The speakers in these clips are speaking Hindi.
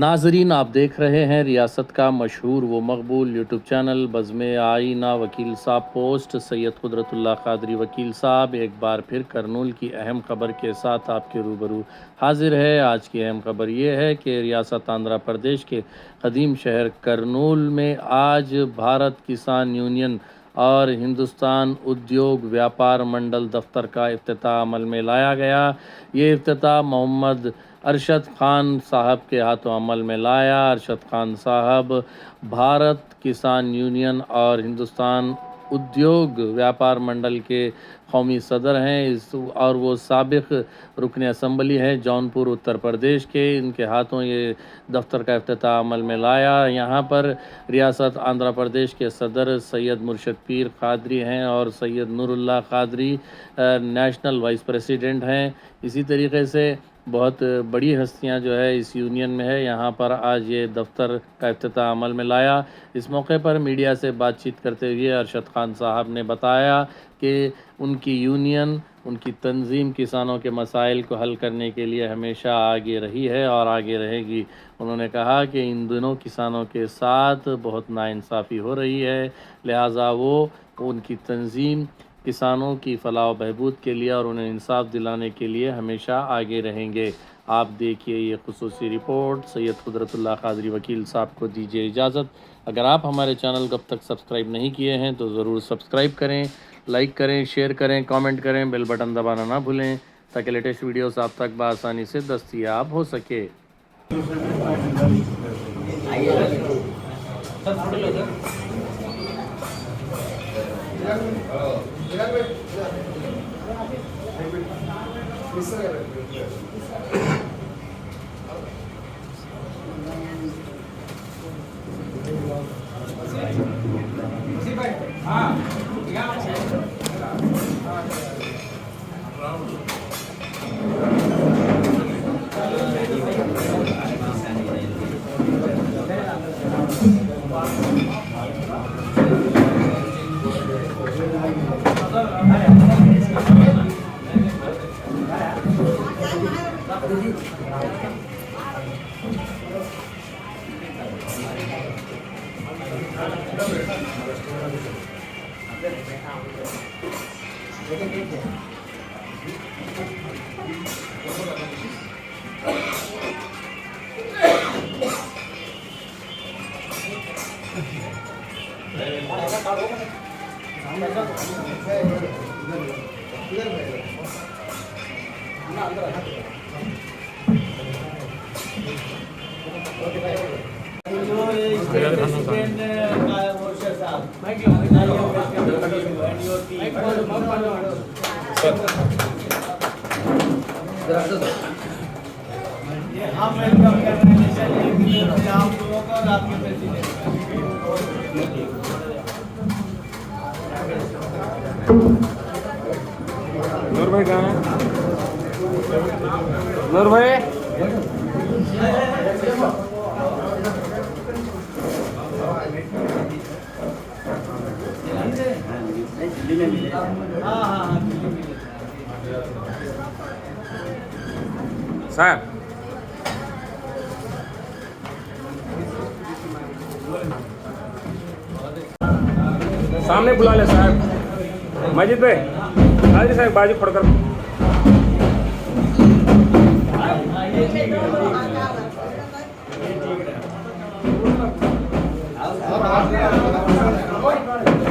नाजरीन, आप देख रहे हैं रियासत का मशहूर व मकबूल यूट्यूब चैनल बज़्म आईना। वकील साहब पोस्ट सैयद कुदरतुल्लाह कादरी वकील साहब एक बार फिर करनूल की अहम खबर के साथ आपके रूबरू हाजिर है। आज की अहम खबर ये है कि रियासत आंध्र प्रदेश के कदीम शहर करनूल में आज भारत किसान यूनियन और हिंदुस्तान उद्योग व्यापार मंडल दफ्तर का इफ्तिताह अमल में लाया गया। ये इफ्तिताह मोहम्मद अरशद खान साहब के हाथों अमल में लाया। अरशद खान साहब भारत किसान यूनियन और हिंदुस्तान उद्योग व्यापार मंडल के कौमी सदर हैं और वो साबिक़ रुकन असम्बली हैं जौनपुर उत्तर प्रदेश के। इनके हाथों ये दफ्तर का इफ्तिताह अमल में लाया। यहाँ पर रियासत आंध्र प्रदेश के सदर सैयद मुर्शद पीर कादरी हैं और Syed Noorullah Qadri national vice president हैं। इसी तरीके से बहुत बड़ी हस्तियां जो है इस यूनियन में है। यहाँ पर आज ये दफ्तर का इफ्तिताह अमल में लाया। इस मौके पर मीडिया से बातचीत करते हुए अरशद खान साहब ने बताया कि उनकी यूनियन, उनकी तंजीम किसानों के मसाइल को हल करने के लिए हमेशा आगे रही है और आगे रहेगी। उन्होंने कहा कि इन दिनों किसानों के साथ बहुत नाइंसाफ़ी हो रही है, लिहाजा वो उनकी तंजीम किसानों की फलाह बहबूद के लिए और उन्हें इंसाफ दिलाने के लिए हमेशा आगे रहेंगे। आप देखिए ये खुसूसी रिपोर्ट। सैयद कुदरतुल्लाह कादरी वकील साहब को दीजिए इजाज़त। अगर आप हमारे चैनल को अब तक सब्सक्राइब नहीं किए हैं तो ज़रूर सब्सक्राइब करें, लाइक करें, शेयर करें, कमेंट करें, बेल बटन दबाना ना भूलें ताकि लेटेस्ट वीडियोस आप तक बआसानी से दस्तयाब हो सके। हम वेलकम करने चाहिए आप लोगों को और आपके प्रेसिडेंट। नूर भाई कहाँ है? नूर भाई साहब सामने बुला ले साहब। मजिद भाई हाजिर साहब बाजू पड़कर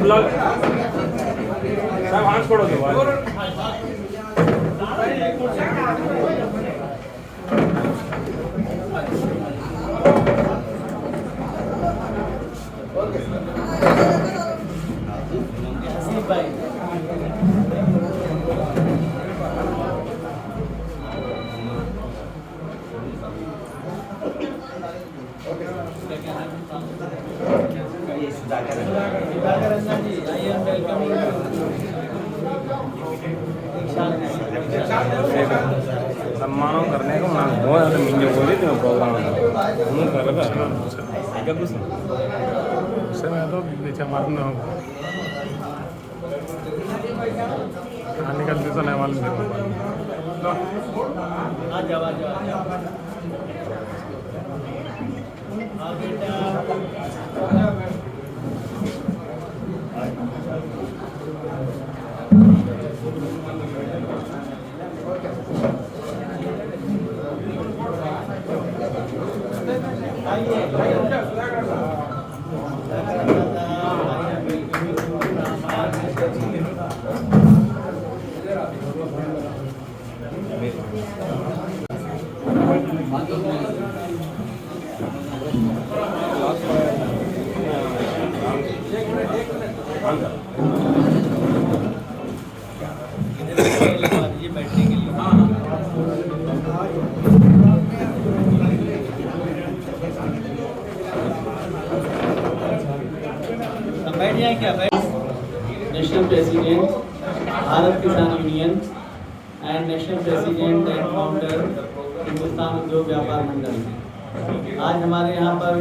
बुला साहब हाथ छोड़ोगे। सम्मानों करने को ना बहुत मिंजो बोली थी प्रोग्राम कर रहा क्या कुछ उससे मैं तो नीचे मारना होगा निकलती तो नहीं मालूम मेरे को। हाँ बेटा ये बैठने के लिए अब बैठ जाए क्या बैठ नेशनल प्रेसिडेंट भारत किसान union and national president and founder Hindustan उद्योग व्यापार मंडल। आज हमारे यहाँ पर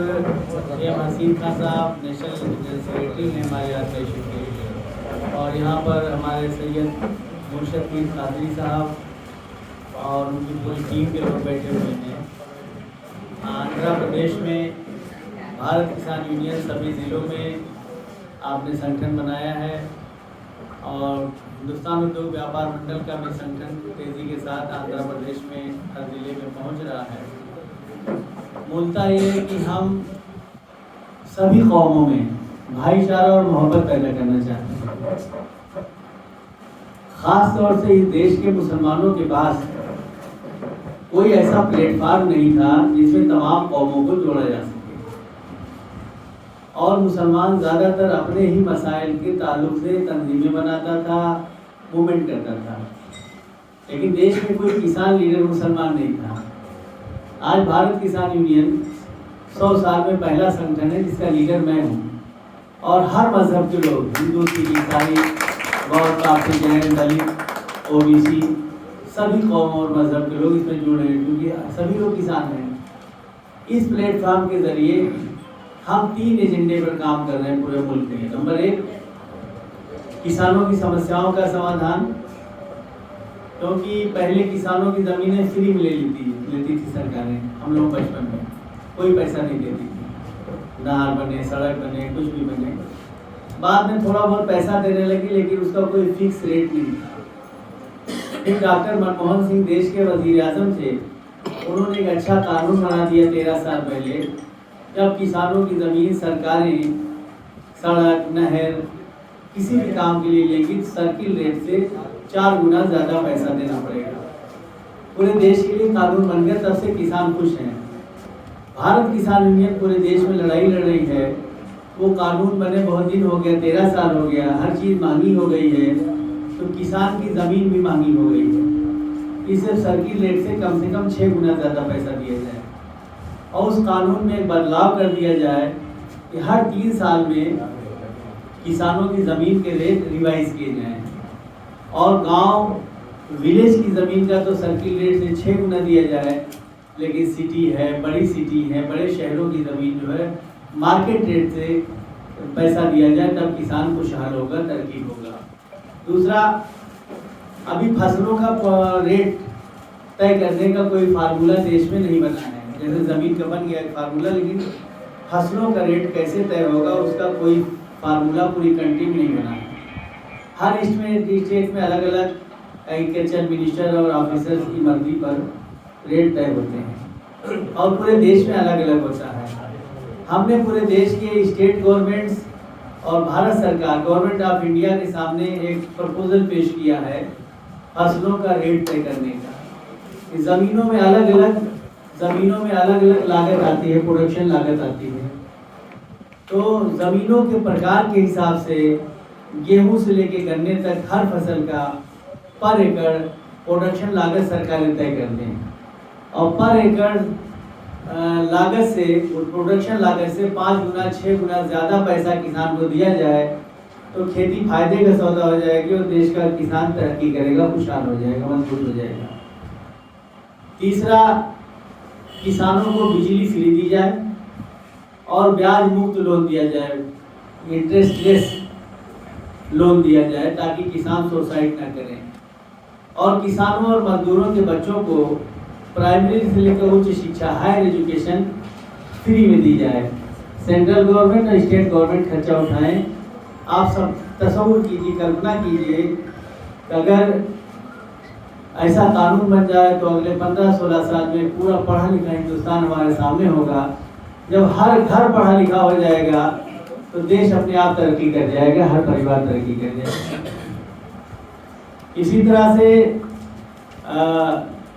एम हसीन खान साहब नेशनल सेक्रेटरी हैं हमारे ऑर्गेनाइजेशन के, और यहाँ पर हमारे सैयद मुर्शद मीर कादरी साहब और उनकी पूरी टीम के लोग बैठे हुए हैं। आंध्र प्रदेश में भारत किसान यूनियन सभी ज़िलों में आपने संगठन बनाया है, और हिंदुस्तान उद्योग व्यापार मंडल का भी संगठन तेज़ी के साथ आंध्र प्रदेश में हर ज़िले में पहुंच रहा है। मूलतः ये है कि हम सभी कौमों में भाईचारा और मोहब्बत पैदा करना चाहते हैं। ख़ास तौर से इस देश के मुसलमानों के पास कोई ऐसा प्लेटफार्म नहीं था जिसमें तमाम कौमों को जोड़ा जा सके, और मुसलमान ज़्यादातर अपने ही मसाइल के ताल्लुक से तंजीमें बनाता था, मूवमेंट करता था, लेकिन देश में कोई किसान लीडर मुसलमान नहीं था। आज भारत किसान यूनियन 100 साल में पहला संगठन है जिसका लीडर मैं हूँ, और हर मजहब के लोग, हिंदू, सिख, ईसाई, बौद्ध, पारसी, जैन, दलित, ओबीसी, सभी कौम और मजहब के लोग इसमें जुड़े हैं, क्योंकि सभी लोग किसान हैं। इस प्लेटफॉर्म के ज़रिए हम 3 एजेंडे पर काम कर रहे हैं पूरे मुल्क में। नंबर 1, किसानों की समस्याओं का समाधान, क्योंकि पहले किसानों की ज़मीनें फ्री में लेती थी सरकारें, हम लोग बचपन में कोई पैसा नहीं देती थी, नहर बने, सड़क बने, कुछ भी बने। बाद में थोड़ा बहुत पैसा देने लगी, लेकिन उसका कोई फिक्स रेट नहीं था। फिर डॉक्टर मनमोहन सिंह देश के वजीर आज़म थे, उन्होंने एक अच्छा कानून बना दिया 13 साल पहले, जब किसानों की ज़मीन सरकारें सड़क, नहर, किसी भी काम के लिए लेगी, सर्किल रेट से 4 गुना ज़्यादा पैसा देना पड़ेगा। पूरे देश के लिए कानून बन गया, तब से किसान खुश हैं। भारत किसान यूनियन पूरे देश में लड़ाई लड़ रही है। वो कानून बने बहुत दिन हो गया, 13 साल हो गया, हर चीज़ महंगी हो गई है, तो किसान की ज़मीन भी महंगी हो गई है। इसे सर्किल रेट से कम 6 गुना ज़्यादा पैसा दिया जाए, और उस कानून में एक बदलाव कर दिया जाए कि हर 3 साल में किसानों की ज़मीन के रेट रिवाइज किए जाएँ, और गांव विलेज की ज़मीन का तो सर्किल रेट से 6 गुना दिया जाए, लेकिन सिटी है, बड़ी सिटी है, बड़े शहरों की ज़मीन जो है मार्केट रेट से पैसा दिया जाए, तब किसान खुशहाल होगा, तरक्की होगा। दूसरा, अभी फसलों का रेट तय करने का कोई फार्मूला देश में नहीं बना है। जैसे ज़मीन का बन गया एक फार्मूला, लेकिन फसलों का रेट कैसे तय होगा उसका कोई फार्मूला पूरी कंट्री में नहीं बना है। हर स्टेट में अलग अलग एग्रीकल्चर मिनिस्टर और ऑफिसर्स की मर्जी पर रेट तय होते हैं, और पूरे देश में अलग अलग होता है। हमने पूरे देश के स्टेट गवर्नमेंट्स और भारत सरकार, गवर्नमेंट ऑफ इंडिया के सामने एक प्रपोजल पेश किया है फसलों का रेट तय करने का। ज़मीनों में अलग अलग लागत आती है, प्रोडक्शन लागत आती है, तो ज़मीनों के प्रकार के हिसाब से गेहूं से लेके गन्ने तक हर फसल का पर एकड़ प्रोडक्शन लागत सरकारें तय कर दें, और पर एकड़ लागत से, प्रोडक्शन लागत से 5 गुना 6 गुना ज़्यादा पैसा किसान को दिया जाए, तो खेती फायदे का सौदा हो जाएगी, और देश का किसान तरक्की करेगा, खुशहाल हो जाएगा, मजबूत हो जाएगा। तीसरा, किसानों को बिजली फ्री दी जाए, और ब्याज मुक्त लोन दिया जाए, इंटरेस्ट लेस लोन दिया जाए, ताकि किसान सुसाइड ना करें, और किसानों और मजदूरों के बच्चों को प्राइमरी से लेकर उच्च शिक्षा, हायर एजुकेशन फ्री में दी जाए। सेंट्रल गवर्नमेंट और स्टेट गवर्नमेंट खर्चा उठाएं। आप सब तसव्वुर कीजिए, कल्पना कीजिए कि अगर ऐसा कानून बन जाए तो अगले 15-16 साल में पूरा पढ़ा लिखा हिंदुस्तान हमारे सामने होगा। जब हर घर पढ़ा लिखा हो जाएगा तो देश अपने आप तरक्की कर जाएगा, हर परिवार तरक्की कर जाएगा। इसी तरह से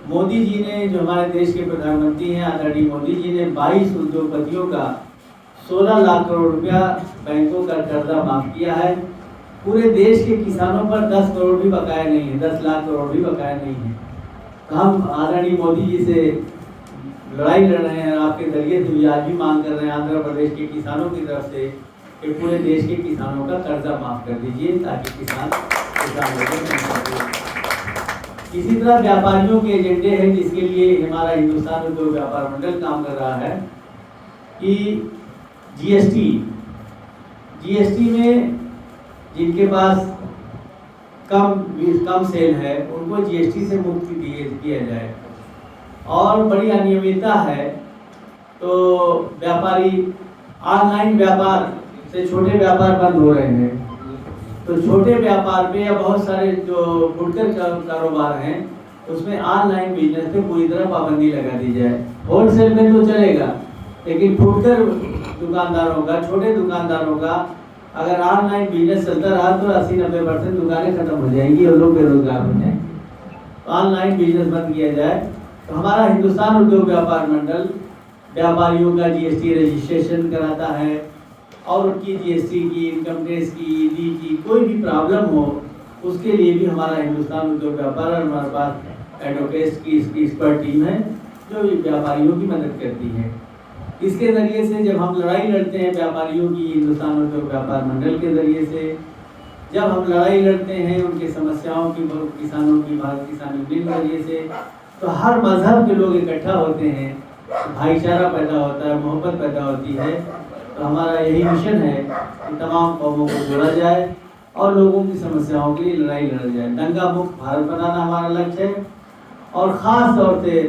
मोदी जी ने, जो हमारे देश के प्रधानमंत्री हैं आदरणीय मोदी जी ने 22 उद्योगपतियों का 16 लाख करोड़ रुपया बैंकों का कर्जा माफ किया है। पूरे देश के किसानों पर 10 करोड़ भी बकाया नहीं है, 10 लाख करोड़ भी बकाया नहीं है। तो हम आदरणीय मोदी जी से लड़ाई लड़ रहे हैं, आपके जरिए से भी आज भी मांग कर रहे हैं आंध्र प्रदेश के किसानों की तरफ से कि पूरे देश के किसानों का कर्जा माफ कर दीजिए ताकि किसान इसी तरह व्यापारियों के एजेंडे हैं जिसके लिए हमारा हिंदुस्तान उद्योग व्यापार मंडल काम कर रहा है कि जीएसटी में जिनके पास कम सेल है उनको जीएसटी से मुक्ति दिया जाए। और बड़ी अनियमितता है तो व्यापारी ऑनलाइन व्यापार से छोटे व्यापार बंद हो रहे हैं। तो छोटे व्यापार पे या बहुत सारे जो फुटकर कारोबार हैं उसमें ऑनलाइन बिजनेस पे पूरी तरह पाबंदी लगा दी जाए। होलसेल में तो चलेगा लेकिन फुटकर दुकानदारों का, छोटे दुकानदारों का अगर ऑनलाइन बिजनेस चलता रहा तो 80-90% दुकानें खत्म हो जाएंगी और लोग बेरोजगार हो जाएंगे। ऑनलाइन बिजनेस बंद किया जाए। तो हमारा हिंदुस्तान उद्योग व्यापार मंडल व्यापारियों का जीएसटी रजिस्ट्रेशन कराता है और उनकी जीएसटी की, इनकम टैक्स की, ईडी की कोई भी प्रॉब्लम हो उसके लिए भी हमारा हिंदुस्तान उद्योग व्यापार और हमारे पास एडवोकेट्स की एक्सपर्ट टीम है जो व्यापारियों की मदद करती है। इसके ज़रिए से जब हम लड़ाई लड़ते हैं व्यापारियों की, हिंदुस्तान उद्योग व्यापार मंडल के ज़रिए से जब हम लड़ाई लड़ते हैं उनकी समस्याओं की, किसानों की, भारत किसान यूनियन के ज़रिए से, तो हर मजहब के लोग इकट्ठा होते हैं, भाईचारा पैदा होता है, मोहब्बत पैदा होती है। तो हमारा यही मिशन है कि तमाम कौमों को जोड़ा जाए और लोगों की समस्याओं के लिए लड़ाई लड़ा जाए। दंगा मुक्त भारत बनाना हमारा लक्ष्य है। और ख़ास तौर से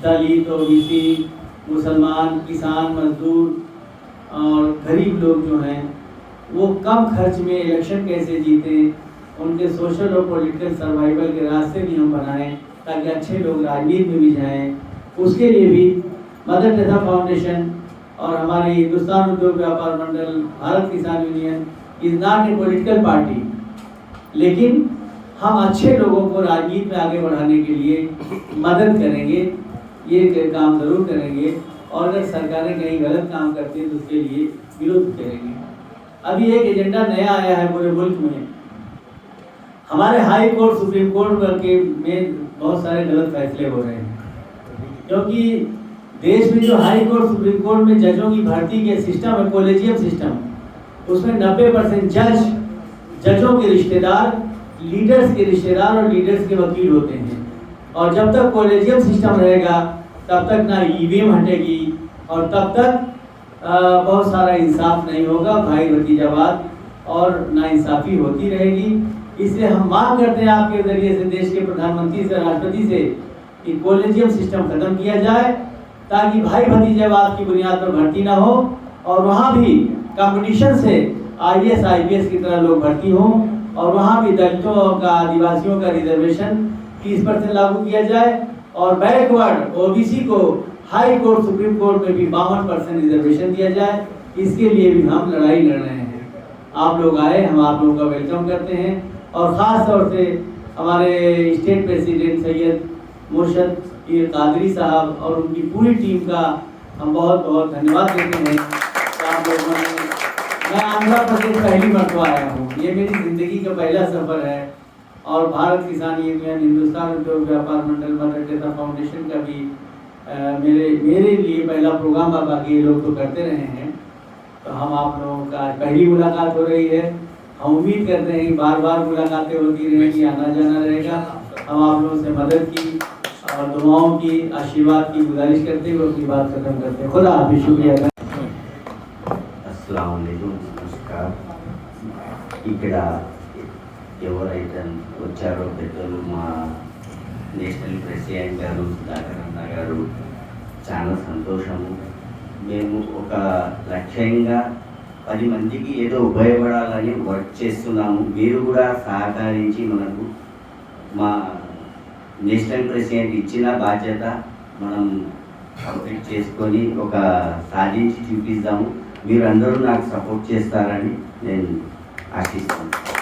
दलित, ओबीसी, मुसलमान, किसान, मजदूर और गरीब लोग जो हैं वो कम खर्च में इलेक्शन कैसे जीतें, उनके सोशल और पॉलिटिकल सर्वाइवल के रास्ते भी हम बनाएं ताकि अच्छे लोग राजनीति में भी जाएं। उसके लिए भी मदर टेरेसा फाउंडेशन और हमारे हिंदुस्तान उद्योग व्यापार मंडल, भारत किसान union is not a political party, लेकिन हम अच्छे लोगों को राजनीति में आगे बढ़ाने के लिए मदद करेंगे, ये काम ज़रूर करेंगे। और अगर सरकारें कहीं गलत काम करती हैं तो उसके लिए विरोध करेंगे। अभी एक एजेंडा नया आया है पूरे मुल्क में। हमारे हाई कोर्ट, सुप्रीम कोर्ट के में बहुत सारे गलत फैसले हो रहे हैं, क्योंकि देश में जो हाई कोर्ट, सुप्रीम कोर्ट में जजों की भर्ती के सिस्टम है, कॉलेजियम सिस्टम, उसमें 90% जजों के रिश्तेदार, लीडर्स के रिश्तेदार और लीडर्स के वकील होते हैं। और जब तक कॉलेजियम सिस्टम रहेगा तब तक ना ईवीएम हटेगी और तब तक बहुत सारा इंसाफ नहीं होगा, भाई भतीजावाद और नाइंसाफ़ी होती रहेगी। इसलिए हम मांग करते हैं आपके जरिए से देश के प्रधानमंत्री से, राष्ट्रपति से कि कॉलेजियम सिस्टम खत्म किया जाए ताकि भाई भतीजावाद की बुनियाद पर भर्ती ना हो और वहाँ भी कंपटीशन से IAS IPS की तरह लोग भर्ती हों और वहाँ भी दलितों का, आदिवासियों का रिजर्वेशन 30% लागू किया जाए और बैकवर्ड ओबीसी को हाई कोर्ट, सुप्रीम कोर्ट में भी 52% रिजर्वेशन दिया जाए। इसके लिए भी हम लड़ाई लड़ रहे हैं। आप लोग आए, हम आप लोगों का वेलकम करते हैं। और ख़ास तौर से हमारे स्टेट प्रेसिडेंट सैयद मुर्शद कादरी साहब और उनकी पूरी टीम का हम बहुत बहुत धन्यवाद देते हैं। आप लोगों ने, मैं आंध्र प्रदेश पहली मरतबा आया हूँ, ये मेरी ज़िंदगी का पहला सफ़र है। और भारत किसान यूनियन, हिंदुस्तान उद्योग व्यापार मंडल, मदर टेरेसा फाउंडेशन का भी मेरे लिए पहला प्रोग्राम, बाकी ये लोग तो करते रहे हैं। तो हम आप लोगों का पहली मुलाकात हो रही है। हम उम्मीद करते हैं कि बार बार मुलाकातें होती रहेंगी, आना जाना रहेगा। हम आप लोगों से मदद की और दुआओं की, आशीर्वाद की गुजारिश करते हुए अपनी बात खत्म करते हैं। खुदा हाफिज़, शुक्रिया। अस्सलाम वालेकुम, नमस्कार। ఇక్కడ ఎవరైతే వచ్చారో పెద్దలు, మా నేషనల్ ప్రెసిడెంట్ గారు, సుధాకర్ అన్న గారు, చాలా సంతోషము. మేము ఒక లక్ష్యంగా 10 మందికి ఏదో ఉపయోగపడాలని వర్క్ చేస్తున్నాము. మీరు కూడా సహకరించి మనకు మా నేషనల్ ప్రెసిడెంట్ ఇచ్చిన బాధ్యత మనం కంప్లీట్ చేసుకొని ఒక సాధించి చూపిస్తాము. మీరు అందరూ నాకు సపోర్ట్ చేస్తారని నేను ఆశిస్తున్నాను.